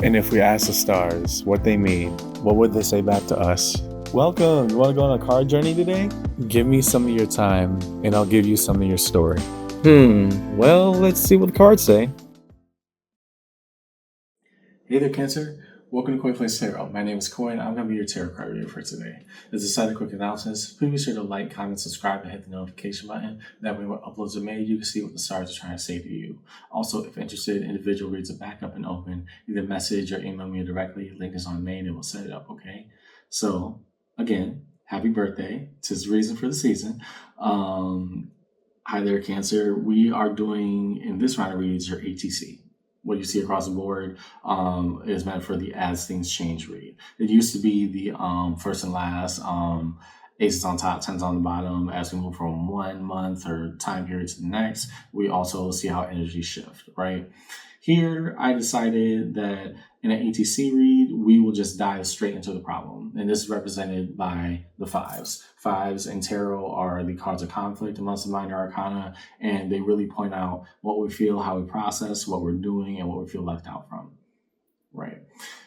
And if we ask the stars what they mean, what would they say back to us? Welcome. You want to go on a card journey today? Give me some of your time, and I'll give you some of your story. Well, let's see what the cards say. Hey there, Cancer. Welcome to Koi Place Tarot. My name is Koi, and I'm going to be your tarot card reader for today. As a side of quick announcements, please be sure to like, comment, subscribe, and hit the notification button. That way, when uploads are made, you can see what the stars are trying to say to you. Also, if interested, individual reads are back up and open. Either message or email me directly. Link is on main, and we'll set it up, okay? So, again, happy birthday. 'Tis the reason for the season. Hi there, Cancer. We are doing, in this round of reads, your ATC. What you see across the board is meant for the As Things Change read. It used to be the first and last, aces on top, tens on the bottom. As we move from 1 month or time period to the next, we also see how energies shift, right? Here, I decided that in an ATC read, we will just dive straight into the problem. And this is represented by the fives. Fives in tarot are the cards of conflict amongst the minor arcana, and they really point out what we feel, how we process, what we're doing, and what we feel left out from. Right.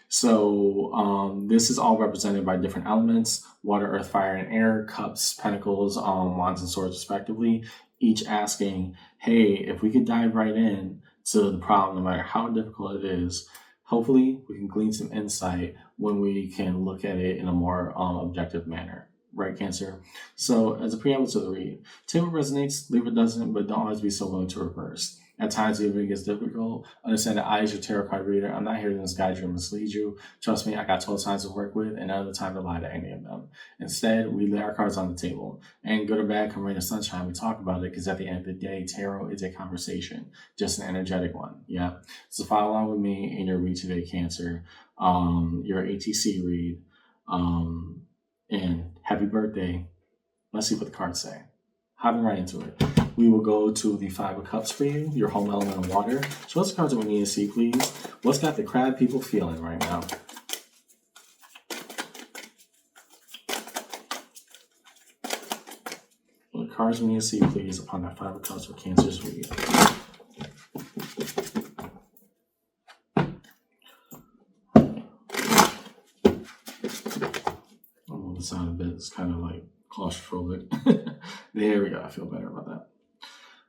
So this is all represented by different elements: water, earth, fire, and air, cups, pentacles, wands, and swords, respectively, each asking, hey, if we could dive right in to the problem, no matter how difficult it is, hopefully we can glean some insight when we can look at it in a more objective manner. Right, Cancer? So as a preamble to the read, take what resonates, leave what doesn't, but don't always be so willing to reverse. At times, even if it gets difficult, understand that I, as your tarot card reader, I'm not here to misguide you or mislead you. Trust me, I got 12 signs to work with and none of the time to lie to any of them. Instead, we lay our cards on the table. And good or bad, come rain or sunshine, we talk about it because at the end of the day, tarot is a conversation, just an energetic one. Yeah. So follow along with me in your read today, Cancer, your ATC read. And happy birthday. Let's see what the cards say. Hopping right into it. We will go to the Five of Cups for you, your home element of water. So what's the cards that we need to see, please? What's got the crab people feeling right now? What the cards we need to see, please, upon that Five of Cups for Cancer's read? I'll move this out a bit. It's kind of like claustrophobic. There we go. I feel better about that.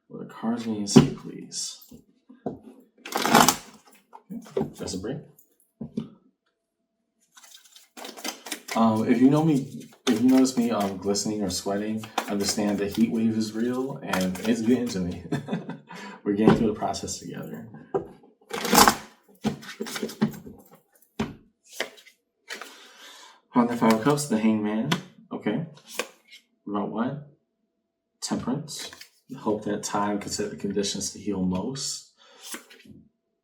What the cards we need to see, please? Okay. That's a break. If you notice me glistening or sweating, understand the heat wave is real and it's getting to me. We're getting through the process together. On the Five of Cups, the Hangman. Okay. About what? Temperance. Hope that time can set the conditions to heal most.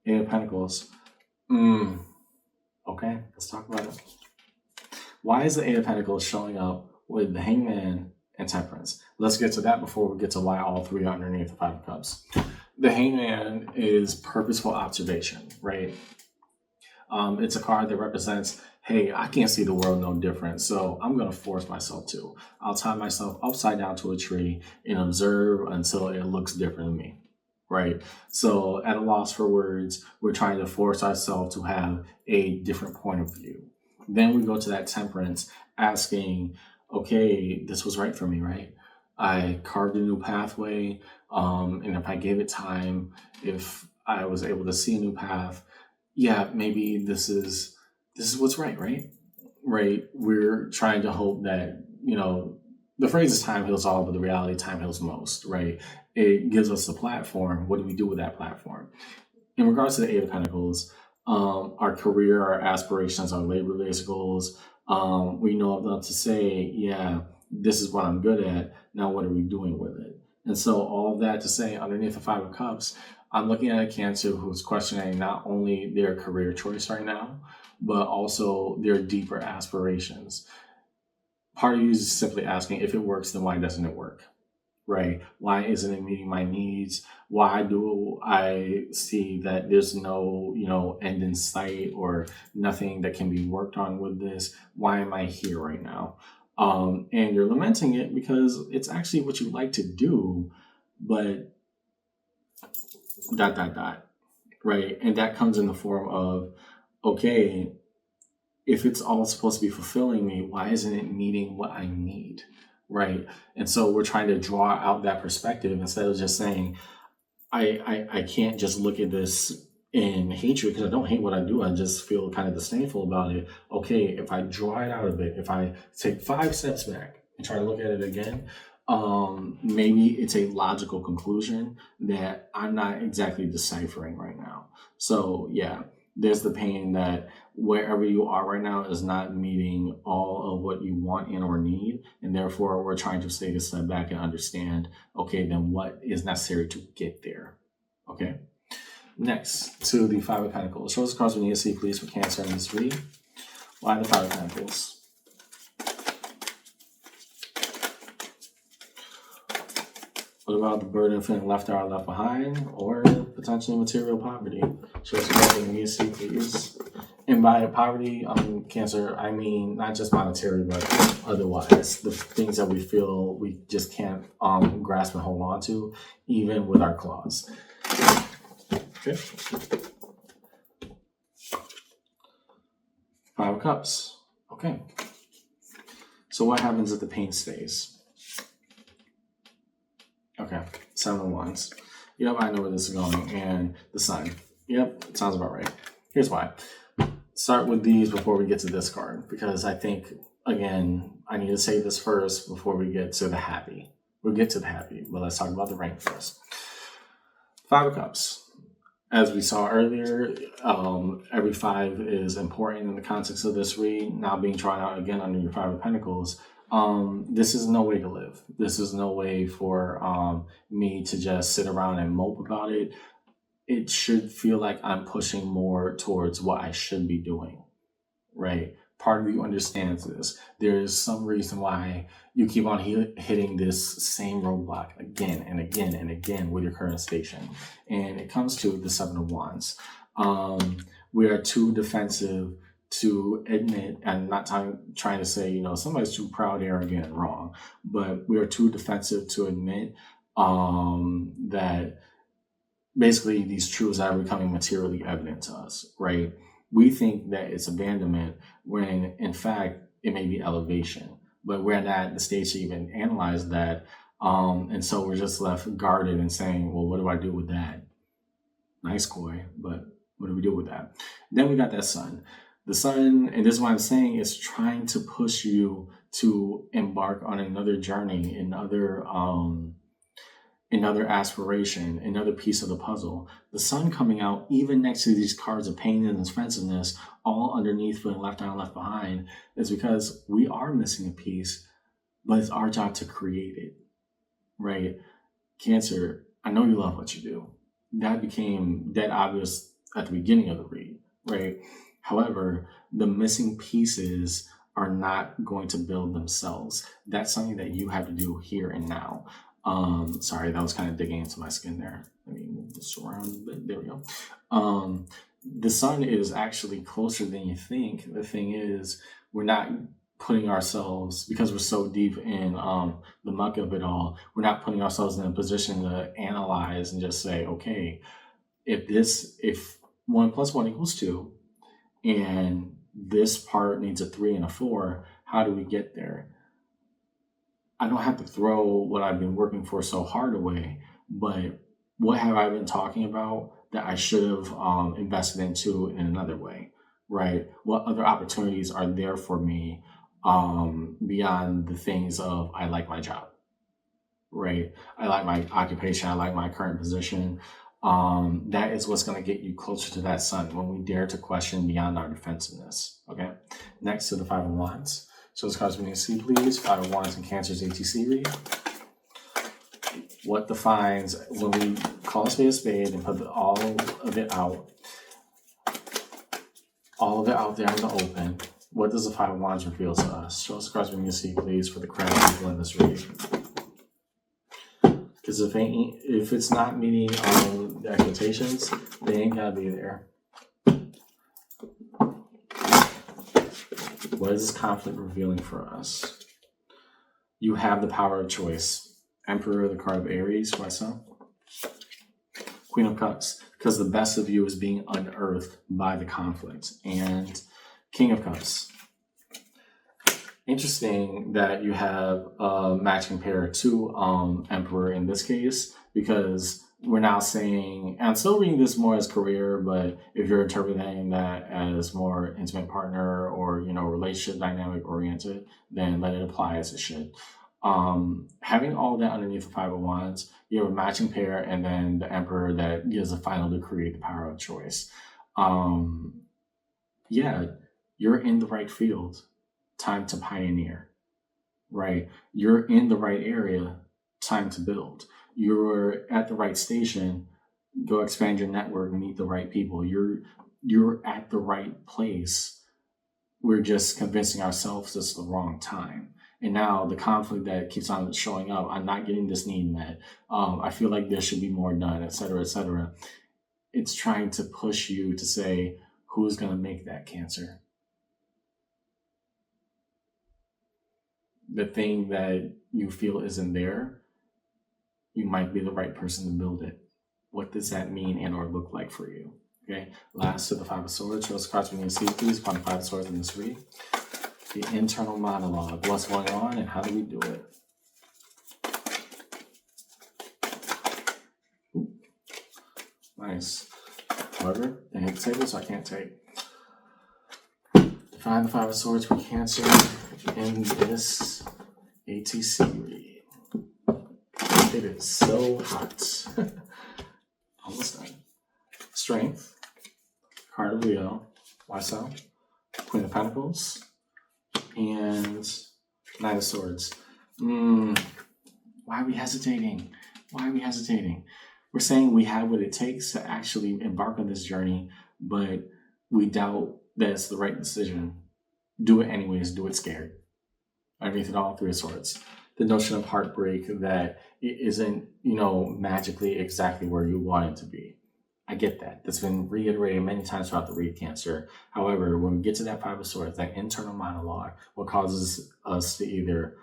Eight of Pentacles. Okay, let's talk about it. Why is the Eight of Pentacles showing up with the Hangman and Temperance? Let's get to that before we get to why all three are underneath the Five of Cups. The Hangman is purposeful observation, right? It's a card that represents, hey, I can't see the world no different, so I'm going to force myself to. I'll tie myself upside down to a tree and observe until it looks different to me, right? So at a loss for words, we're trying to force ourselves to have a different point of view. Then we go to that Temperance, asking, okay, this was right for me, right? I carved a new pathway, and if I gave it time, if I was able to see a new path, yeah, maybe this is what's right? Right? We're trying to hope that, the phrase is time heals all, but the reality, time heals most, right? It gives us a platform. What do we do with that platform? In regards to the Eight of Pentacles, our career, our aspirations, our labor-based goals, we know enough to say, yeah, this is what I'm good at. Now, what are we doing with it? And so all of that to say, underneath the Five of Cups, I'm looking at a Cancer who's questioning not only their career choice right now, but also their deeper aspirations. Part of you is simply asking, if it works, then why doesn't it work? Right? Why isn't it meeting my needs? Why do I see that there's no, end in sight or nothing that can be worked on with this? Why am I here right now? And you're lamenting it because it's actually what you like to do, but ... right? And that comes in the form of okay, if it's all supposed to be fulfilling me, why isn't it meeting what I need? Right. And so we're trying to draw out that perspective instead of just saying, I can't just look at this in hatred because I don't hate what I do. I just feel kind of disdainful about it. Okay, if I draw it out of it, if I take 5 steps back and try to look at it again, maybe it's a logical conclusion that I'm not exactly deciphering right now. So yeah, there's the pain that wherever you are right now is not meeting all of what you want and or need, and therefore we're trying to take a step back and understand, okay, then what is necessary to get there. Okay. Next to the Five of Pentacles. Show us the cards we need to see, please, for Cancer in this read. Why the Five of Pentacles? What about the burden of feeling left out or left behind, or potentially material poverty? Show us the cards we need to see, please. And by poverty, Cancer, I mean not just monetary, but otherwise, the things that we feel we just can't grasp and hold on to, even with our claws. Okay. Five of Cups. Okay. So what happens if the pain stays? Okay. Seven of Wands. Yep, I know where this is going. And the Sun. Yep, sounds about right. Here's why. Start with these before we get to this card, because I think, again, I need to say this first before we get to the happy. We'll get to the happy, but let's talk about the rank first. Five of Cups. As we saw earlier, every 5 is important in the context of this read. Now being drawn out again under your 5 of Pentacles, this is no way to live. This is no way for me to just sit around and mope about it. It should feel like I'm pushing more towards what I should be doing, right? Part of you understands this. There's some reason why you keep on hitting this same roadblock again and again and again with your current station. And it comes to the Seven of Wands. We are too defensive to admit, and not trying to say, somebody's too proud, arrogant, and wrong, but we are too defensive to admit that basically these truths are becoming materially evident to us, right? We think that it's abandonment when in fact it may be elevation, but we're not at the stage to even analyze that. And so we're just left guarded and saying, well, what do I do with that? Nice, Koi, but what do we do with that? Then we got that Sun. The Sun, and this is what I'm saying, is trying to push you to embark on another journey, another aspiration, another piece of the puzzle. The Sun coming out even next to these cards of pain and expensiveness, all underneath feeling left out and left behind, is because we are missing a piece, but it's our job to create it, right? Cancer, I know you love what you do. That became dead obvious at the beginning of the read, right? However, the missing pieces are not going to build themselves. That's something that you have to do here and now. Sorry, that was kind of digging into my skin there. Let me move this around a bit. There we go. The Sun is actually closer than you think. The thing is, we're not putting ourselves, because we're so deep in the muck of it all, we're not putting ourselves in a position to analyze and just say, okay, if 1 + 1 = 2, and this part needs a 3 and a 4, how do we get there? I don't have to throw what I've been working for so hard away, but what have I been talking about that I should have invested into in another way, right? What other opportunities are there for me beyond the things of I like my job, right? I like my occupation. I like my current position. That is what's going to get you closer to that Sun when we dare to question beyond our defensiveness, okay? Next to the Five of Wands. So this cards we need to see, please. Five of Wands and Cancer's ATC read. What defines when we call a spade and put all of it out there in the open? What does the Five of Wands reveal to us? Show us the cards we need to see, please, for the crown people in this read. Because if it's not meeting the expectations, they ain't gotta be there. What is this conflict revealing for us? You have the power of choice. Emperor, the card of Aries, why so? Queen of Cups. because the best of you is being unearthed by the conflict. And King of Cups. Interesting that you have a matching pair to Emperor in this case, because we're now saying, and I'm still reading this more as career, but if you're interpreting that as more intimate partner or, relationship dynamic oriented, then let it apply as it should. Having all that underneath the Five of Wands, you have a matching pair, and then the Emperor that gives the final decree, the power of choice. Yeah, you're in the right field. Time to pioneer, right? You're in the right area. Time to build. You're at the right station. Go expand your network, meet the right people. You're at the right place. We're just convincing ourselves it's the wrong time. And now the conflict that keeps on showing up, I'm not getting this need met. I feel like there should be more done, et cetera, et cetera. It's trying to push you to say, who's going to make that, Cancer? The thing that you feel isn't there, you might be the right person to build it. What does that mean and or look like for you? Okay, last to the Five of Swords. Those cards we need to see, please, upon the Five of Swords in this read. The internal monologue. What's going on and how do we do it? Ooh. Nice. However, they hit the table, so I can't take. Find the Five of Swords for Cancer in this ATC read. It is so hot. Almost done. Strength. Card of Leo. Why so? Queen of Pentacles. And Knight of Swords. Why are we hesitating? Why are we hesitating? We're saying we have what it takes to actually embark on this journey, but we doubt that it's the right decision. Do it anyways. Do it scared. Underneath it all, Three of Swords. The notion of heartbreak that it isn't, magically exactly where you want it to be. I get that. That's been reiterated many times throughout the read, Cancer. However, when we get to that Five of Swords, that internal monologue, what causes us to either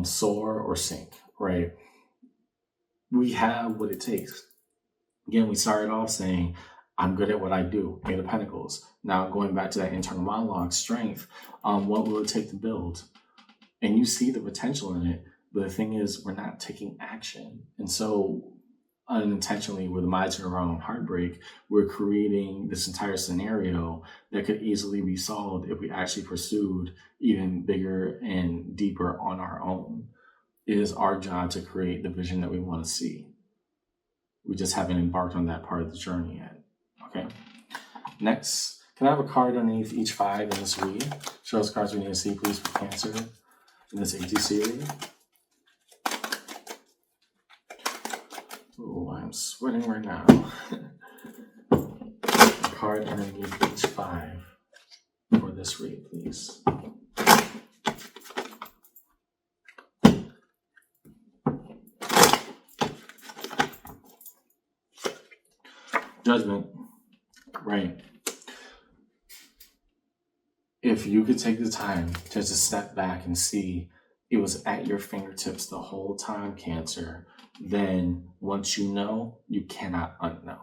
soar or sink, right? We have what it takes. Again, we started off saying, I'm good at what I do, Eight of Pentacles. Now going back to that internal monologue, strength, what will it take to build? And you see the potential in it, but the thing is, we're not taking action. And so unintentionally, with imagining our own heartbreak, we're creating this entire scenario that could easily be solved if we actually pursued even bigger and deeper on our own. It is our job to create the vision that we want to see. We just haven't embarked on that part of the journey yet. Okay. Next, can I have a card underneath each five in this read? Show us cards we need to see, please, for Cancer in this ATC read. Oh, I'm sweating right now. A card underneath each five for this read, please. Judgment. Right. If you could take the time to just step back and see it was at your fingertips the whole time, Cancer, then once you know, you cannot unknow.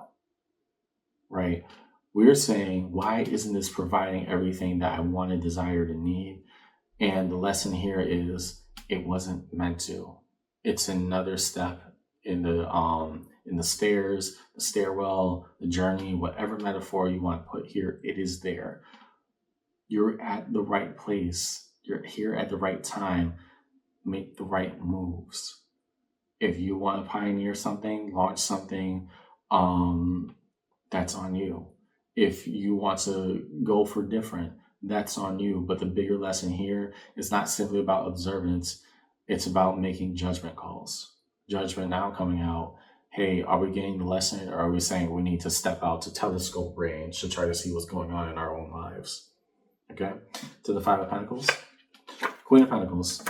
Right? We're saying, why isn't this providing everything that I wanted, desired, and need? And the lesson here is it wasn't meant to. It's another step in the stairs, the stairwell, the journey, whatever metaphor you want to put here, it is there. You're at the right place. You're here at the right time. Make the right moves. If you want to pioneer something, launch something, that's on you. If you want to go for different, that's on you. But the bigger lesson here is not simply about observance. It's about making judgment calls. Judgment now coming out. Hey, are we getting the lesson, or are we saying we need to step out to telescope range to try to see what's going on in our own lives? Okay, to the Five of Pentacles. Queen of Pentacles.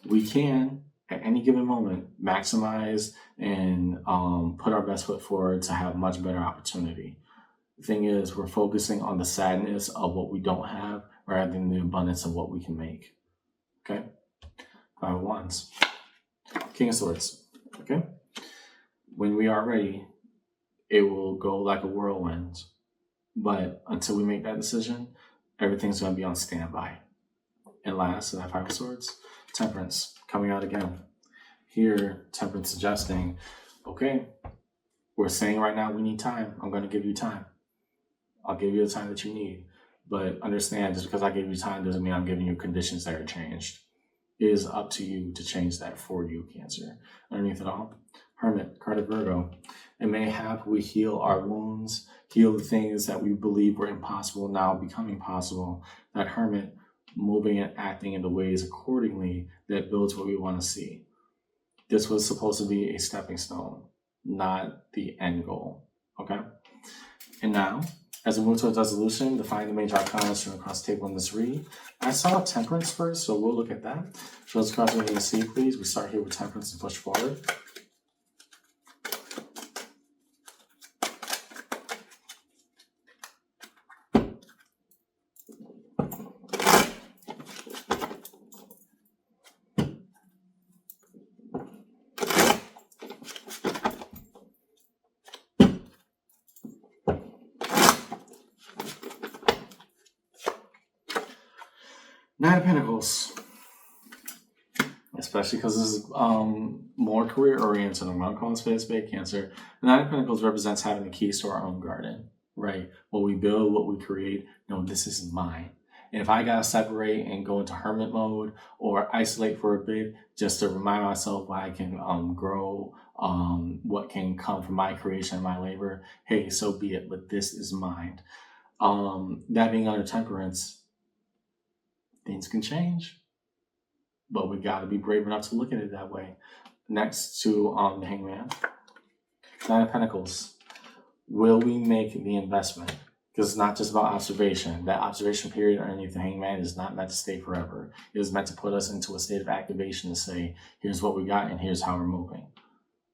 We can, at any given moment, maximize and put our best foot forward to have much better opportunity. The thing is, we're focusing on the sadness of what we don't have rather than the abundance of what we can make. Okay? Five of Wands. King of Swords. Okay? When we are ready, it will go like a whirlwind. But until we make that decision, everything's going to be on standby. And last, that Five of Swords, Temperance, coming out again. Here, Temperance suggesting, okay, we're saying right now we need time. I'm going to give you time. I'll give you the time that you need. But understand, just because I gave you time doesn't mean I'm giving you conditions that are changed. It is up to you to change that for you, Cancer. Underneath it all, Hermit, card of Virgo. And mayhap we heal our wounds, heal the things that we believe were impossible now becoming possible. That Hermit moving and acting in the ways accordingly that builds what we want to see. This was supposed to be a stepping stone, not the end goal. Okay? And now, as we move towards resolution, define the major arcana from across the table in this read. I saw Temperance first, so we'll look at that. Show us across what you see, please. We start here with Temperance and push forward. Nine of Pentacles, especially because this is more career-oriented. I'm going to call it spade, Cancer. The Nine of Pentacles represents having the keys to our own garden, right? What we build, what we create, no, this is mine. And if I got to separate and go into hermit mode or isolate for a bit just to remind myself why I can grow, what can come from my creation and my labor, hey, so be it, but this is mine. That being under Temperance, things can change, but we got to be brave enough to look at it that way. Next to the Hangman, Nine of Pentacles. Will we make the investment? Because it's not just about observation. That observation period underneath the Hangman is not meant to stay forever. It is meant to put us into a state of activation to say, here's what we got and here's how we're moving.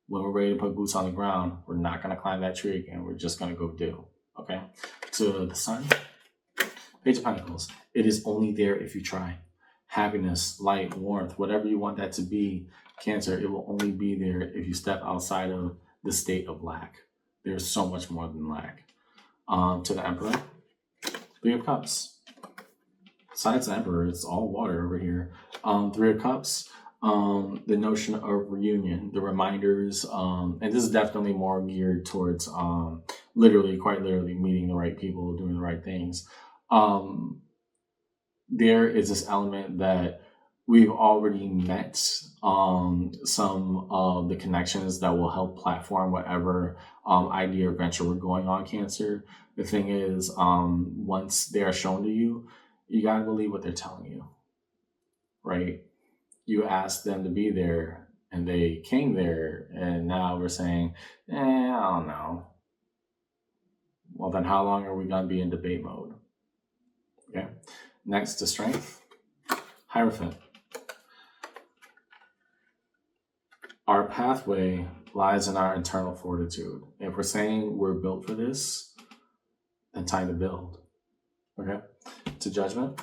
When we're ready to put boots on the ground, we're not going to climb that tree again. We're just going to go do. Okay? To the Sun, Page of Pentacles. It is only there if you try. Happiness, light, warmth, whatever you want that to be, Cancer, it will only be there if you step outside of the state of lack. There's so much more than lack. To the Emperor, Three of Cups. Besides the Emperor, it's all water over here. Three of Cups, the notion of reunion, the reminders, and this is definitely more geared towards quite literally meeting the right people, doing the right things. There is this element that we've already met some of the connections that will help platform whatever idea or venture we're going on, Cancer. The thing is, once they are shown to you, you got to believe what they're telling you, right? You asked them to be there and they came there, and now we're saying, I don't know. Well, then how long are we going to be in debate mode? Okay. Next to Strength, Hierophant. Our pathway lies in our internal fortitude. If we're saying we're built for this, then time to build. Okay? To Judgment,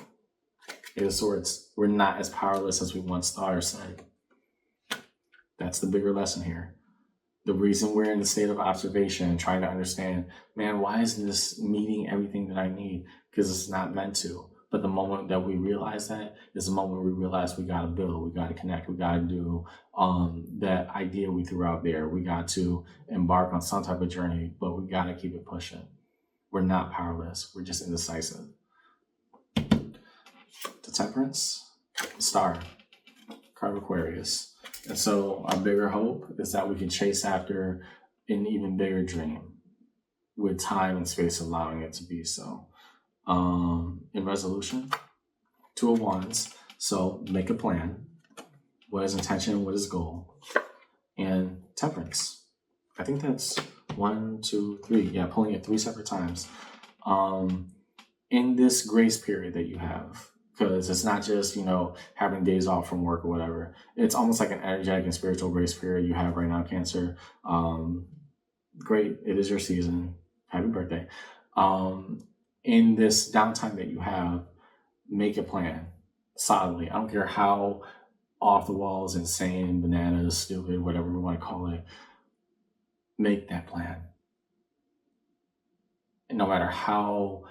Eight of Swords. We're not as powerless as we once thought or said. That's the bigger lesson here. The reason we're in the state of observation and trying to understand, man, why isn't this meeting everything that I need? Because it's not meant to. But the moment that we realize that is the moment we realize we got to build, we got to connect, we got to do that idea we threw out there. We got to embark on some type of journey, but we got to keep it pushing. We're not powerless. We're just indecisive. The Temperance, Star, card of Aquarius. And so our bigger hope is that we can chase after an even bigger dream with time and space allowing it to be so. In resolution, Two of Wands. So make a plan. What is intention? What is goal? And Temperance. I think that's 1, 2, 3. Yeah, pulling it 3 separate times. In this grace period that you have, because it's not just, having days off from work or whatever. It's almost like an energetic and spiritual grace period you have right now, Cancer. Great. It is your season. Happy birthday. In this downtime that you have, make a plan solidly. I don't care how off the walls, insane, bananas, stupid, whatever we want to call it. Make that plan. And no matter how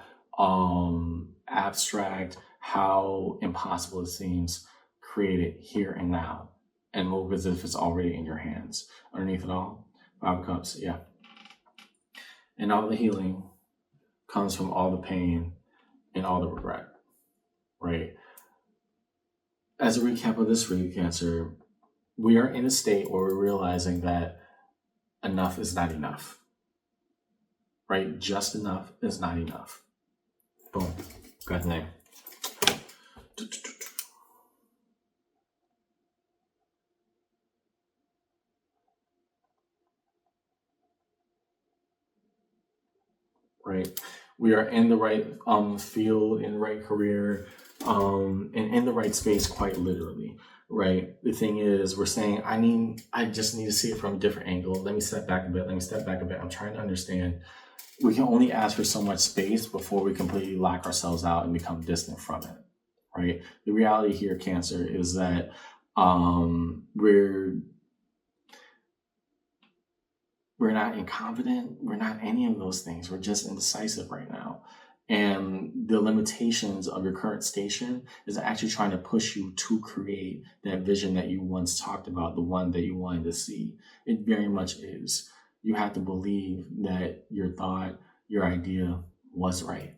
abstract, how impossible it seems, create it here and now and move as if it's already in your hands. Underneath it all, 5 cups, yeah. And all the healing comes from all the pain and all the regret, right? As a recap of this week, Cancer, we are in a state where we're realizing that enough is not enough, right? Just enough is not enough. Boom. Got the name. Right. We are in the right field, in the right career, and in the right space, quite literally. Right. The thing is, we're saying, I just need to see it from a different angle. Let me step back a bit. I'm trying to understand. We can only ask for so much space before we completely lock ourselves out and become distant from it. Right. The reality here, Cancer, is that we're not incompetent. We're not any of those things. We're just indecisive right now. And the limitations of your current station is actually trying to push you to create that vision that you once talked about, the one that you wanted to see. It very much is. You have to believe that your thought, your idea was right.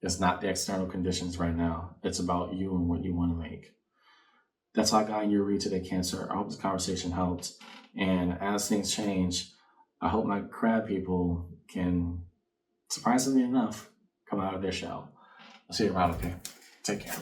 It's not the external conditions right now. It's about you and what you want to make. That's all I got in your read today, Cancer. I hope this conversation helped. And as things change, I hope my crab people can, surprisingly enough, come out of their shell. I'll see you around, okay? Take care.